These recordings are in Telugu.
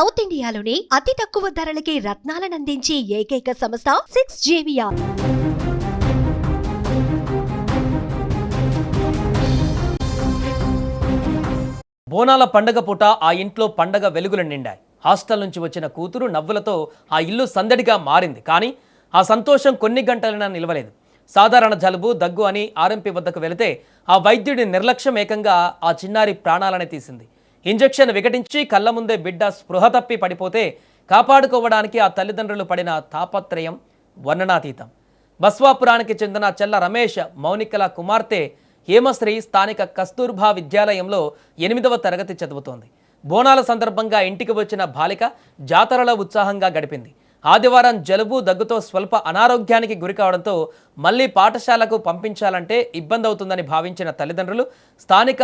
సౌత్ ఇండియాలోని అతి తక్కువ ధరలకి రత్నాలనందించే ఏకైక సంస్థ 6JVR. బోనాల పండగ పూట ఆ ఇంట్లో పండగ వెలుగులు నిండాయి. హాస్టల్ నుంచి వచ్చిన కూతురు నవ్వులతో ఆ ఇల్లు సందడిగా మారింది. కానీ ఆ సంతోషం కొన్ని గంటలైనా నిలవలేదు. సాధారణ జలుబు దగ్గు అని ఆర్ఎంపీ వద్దకు వెళితే ఆ వైద్యుడి నిర్లక్ష్యం ఏకంగా ఆ చిన్నారి ప్రాణాలనే తీసింది. ఇంజెక్షన్ వికటించి కళ్ళ ముందే బిడ్డ స్పృహ తప్పి పడిపోతే కాపాడుకోవడానికి ఆ తల్లిదండ్రులు పడిన తాపత్రయం వర్ణనాతీతం. బస్వాపురానికి చెందిన చెల్ల రమేష్ మౌనికల కుమార్తె హేమశ్రీ స్థానిక కస్తూర్బా విద్యాలయంలో 8వ తరగతి చదువుతోంది. బోనాల సందర్భంగా ఇంటికి వచ్చిన బాలిక జాతరలో ఉత్సాహంగా గడిపింది. ఆదివారం జలుబు దగ్గుతో స్వల్ప అనారోగ్యానికి గురి కావడంతో మళ్ళీ పాఠశాలకు పంపించాలంటే ఇబ్బంది అవుతుందని భావించిన తల్లిదండ్రులు స్థానిక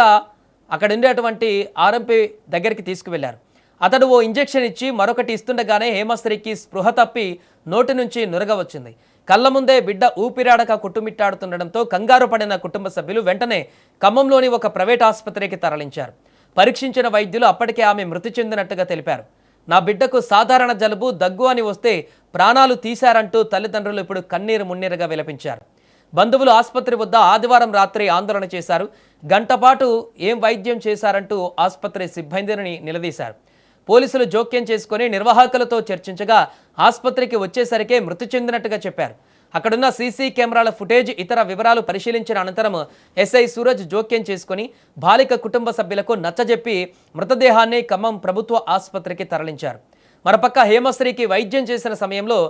అక్కడ ఉండేటువంటి ఆర్ఎంపీ దగ్గరికి తీసుకువెళ్లారు. అతడు ఓ ఇంజెక్షన్ ఇచ్చి మరొకటి ఇస్తుండగానే హేమశ్రీకి స్పృహ తప్పి నోటి నుంచి నురగ వచ్చింది. కళ్ళ ముందే బిడ్డ ఊపిరాడక కుట్టుమిట్టాడుతుండడంతో కంగారు పడిన కుటుంబ సభ్యులు వెంటనే ఖమ్మంలోని ఒక ప్రైవేట్ ఆసుపత్రికి తరలించారు. పరీక్షించిన వైద్యులు అప్పటికే ఆమె మృతి చెందినట్టుగా తెలిపారు. నా బిడ్డకు సాధారణ జలుబు దగ్గు అని వస్తే ప్రాణాలు తీశారంటూ తల్లిదండ్రులు ఇప్పుడు కన్నీరు మున్నీరుగా విలపించారు. బంధువులు ఆసుపత్రి వద్ద ఆదివారం రాత్రి ఆందోళన చేశారు. గంటపాటు ఏం వైద్యం చేశారంటూ ఆసుపత్రి సిబ్బందిని నిలదీశారు. పోలీసులు జోక్యం చేసుకుని నిర్వాహకులతో చర్చించగా ఆసుపత్రికి వచ్చేసరికే మృతి చెందినట్టుగా చెప్పారు. అక్కడున్న సీసీ కెమెరాల ఫుటేజ్ ఇతర వివరాలు పరిశీలించిన అనంతరం ఎస్ఐ సూరజ్ జోక్యం చేసుకుని బాలిక కుటుంబ సభ్యులకు నచ్చజెప్పి మృతదేహాన్ని ఖమ్మం ప్రభుత్వ ఆసుపత్రికి తరలించారు. మరోపక్క హేమశ్రీకి వైద్యం చేసిన సమయంలో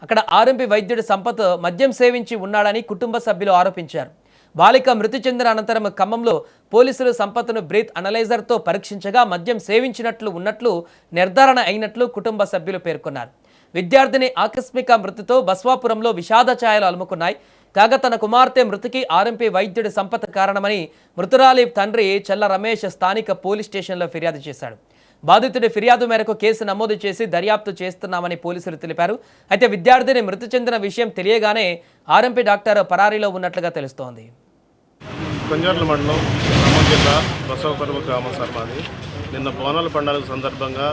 అక్కడ ఆర్ఎంపీ వైద్యుడి సంపత్ మద్యం సేవించి ఉన్నాడని కుటుంబ సభ్యులు ఆరోపించారు. బాలిక మృతి చెందిన అనంతరం ఖమ్మంలో పోలీసులు సంపత్ను బ్రీత్ అనలైజర్తో పరీక్షించగా మద్యం సేవించినట్లు ఉన్నట్లు నిర్ధారణ అయినట్లు కుటుంబ సభ్యులు పేర్కొన్నారు. విద్యార్థిని ఆకస్మిక మృతితో బస్వాపురంలో విషాద ఛాయలు అలుముకున్నాయి. కాగా తన కుమార్తె మృతికి ఆర్ఎంపీ వైద్యుడి సంపత్ కారణమని మృతురాలి తండ్రి చెల్ల రమేష్ స్థానిక పోలీస్ స్టేషన్లో ఫిర్యాదు చేశాడు. బాధితుడి ఫిర్యాదు మేరకు కేసు నమోదు చేసి దర్యాప్తు చేస్తున్నామని పోలీసులు తెలిపారు. అయితే విద్యార్థిని మృతి చెందిన విషయం తెలియగానే ఆర్ఎంపీ డాక్టర్ పరారీలో ఉన్నట్లుగా తెలుస్తోంది. కొంజర్ల మండలం ఖమ్మం జిల్లా బసవాపురం గ్రామం సార్ మాది. నిన్న బోనాల పండుగ సందర్భంగా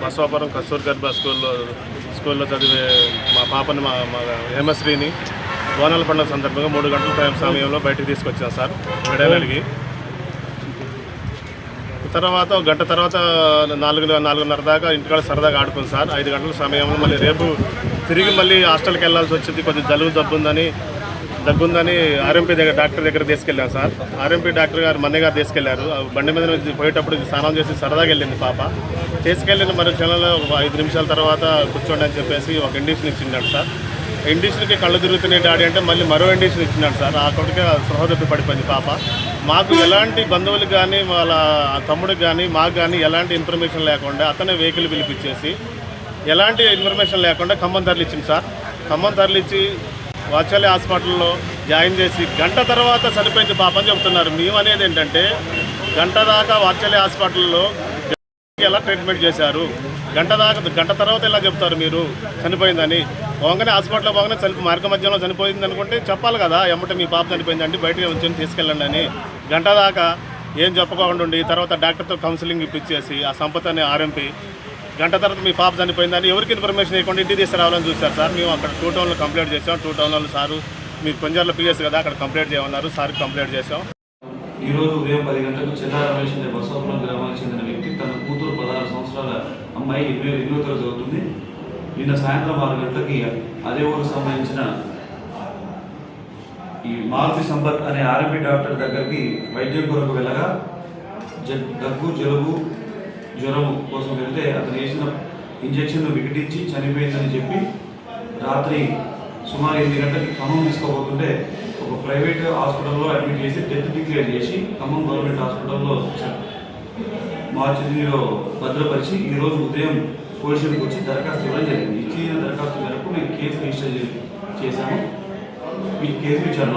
బసవాపురం కస్తూర్బా స్కూల్లో చదివే మా పాపని మా హేమశ్రీని బోనాల పండుగ సందర్భంగా 3 గంటల సమయంలో బయటికి తీసుకొచ్చాం సార్. మెడల్ అడిగి తర్వాత ఒక గంట తర్వాత 4:30 దాకా ఇంటికాడ సరదాగా ఆడుకుంది సార్. 5 గంటల సమయంలో మళ్ళీ రేపు తిరిగి మళ్ళీ హాస్టల్కి వెళ్ళాల్సి వచ్చింది. కొంచెం జలుబు దగ్గుందని ఆర్ఎంపీ డాక్టర్ దగ్గర తీసుకెళ్ళాం సార్. ఆర్ఎంపీ డాక్టర్ గారు మన్నయ్య గారు తీసుకెళ్లారు. బండి మీద పోయేటప్పుడు స్నానం చేసి సరదాగా వెళ్ళింది పాప. తీసుకెళ్ళిన మరి క్షణంలో 5 నిమిషాల తర్వాత కూర్చోండి అని చెప్పేసి ఒక ఇండిషన్ ఇచ్చినాడు సార్. ఇండిషన్కి కళ్ళు తిరుగుతున్నాయి డాడీ అంటే మళ్ళీ మరో ఇండిషన్ ఇచ్చినాడు సార్. ఆ కొడుకే సహోదరి పడిపోయింది పాప. మాకు ఎలాంటి బంధువులకు కానీ వాళ్ళ తమ్ముడికి కానీ మాకు కానీ ఎలాంటి ఇన్ఫర్మేషన్ లేకుండా అతనే వెహికల్ పిలిపించేసి ఎలాంటి ఇన్ఫర్మేషన్ లేకుండా ఖమ్మం తరలిచ్చింది సార్. ఖమ్మం తరలిచ్చి వాత్సల్య హాస్పిటల్లో జాయిన్ చేసి గంట తర్వాత చనిపోయింది పాప అని చెబుతున్నారు. మేము అనేది ఏంటంటే గంట దాకా వాత్సల్య హాస్పిటల్లో ఎలా ట్రీట్మెంట్ చేశారు, గంట తర్వాత ఎలా చెప్తారు మీరు చనిపోయిందని? పోగానే హాస్పిటల్లో పోగానే మార్గ మధ్యంలో చనిపోయింది అనుకుంటే చెప్పాలి కదా, ఎమ్మటే మీ పాప చనిపోయిందండి బయటకు వచ్చి తీసుకెళ్ళండి అని. గంట దాకా ఏం చెప్పకుండా ఉండి తర్వాత డాక్టర్తో కౌన్సిలింగ్ ఇప్పించేసి ఆ సంపత్ అనే ఆర్ఎంపీ గంట తర్వాత మీ పాప చనిపోయిందని ఎవరికి ఇన్ఫర్మేషన్ ఇవ్వకుండా ఇంటికి తీసుకురావాలని చూశారు సార్. మేము అక్కడ 2 టౌన్లో కంప్లైంట్ చేసాం. 2 టౌన్లో సారు మీరు కొంజర్ల పిఎస్ కదా అక్కడ కంప్లైంట్ చేయమన్నారు. సార్కి కంప్లైంట్ చేసాం. ఈరోజు ఉదయం 10 గంటలకు చెల్లా రమేష్ అనే బసవాపురం గ్రామానికి చెందిన వ్యక్తి తన కూతురు 16 సంవత్సరాల అమ్మాయి 8వ తరగతి చదువుతుంది. నిన్న సాయంత్రం 6 గంటలకి అదే ఊరికి సంబంధించిన ఈ మారుతి సంపత్ అనే ఆర్ఎంపీ డాక్టర్ దగ్గరికి వైద్యం కొరకు వెళ్ళగా దగ్గు జలుబు జ్వరం కోసం వెళ్తే అతను వేసిన ఇంజెక్షన్ను వికటించి చనిపోయిందని చెప్పి రాత్రి సుమారు 8 గంటలకి ఖమ్మం తీసుకోబోతుంటే ఒక ప్రైవేట్ హాస్పిటల్లో అడ్మిట్ చేసి డెత్ డిక్లేర్ చేసి ఖమ్మం గవర్నమెంట్ హాస్పిటల్లో మార్చిలో భద్రపరిచి ఈరోజు ఉదయం పోలీసులకు వచ్చి దరఖాస్తు ఇవ్వడం జరిగింది. ఇచ్చిన దరఖాస్తు మేరకు మేము కేసు రిజిస్టర్ చేశాము. ఈ కేసు విచారణ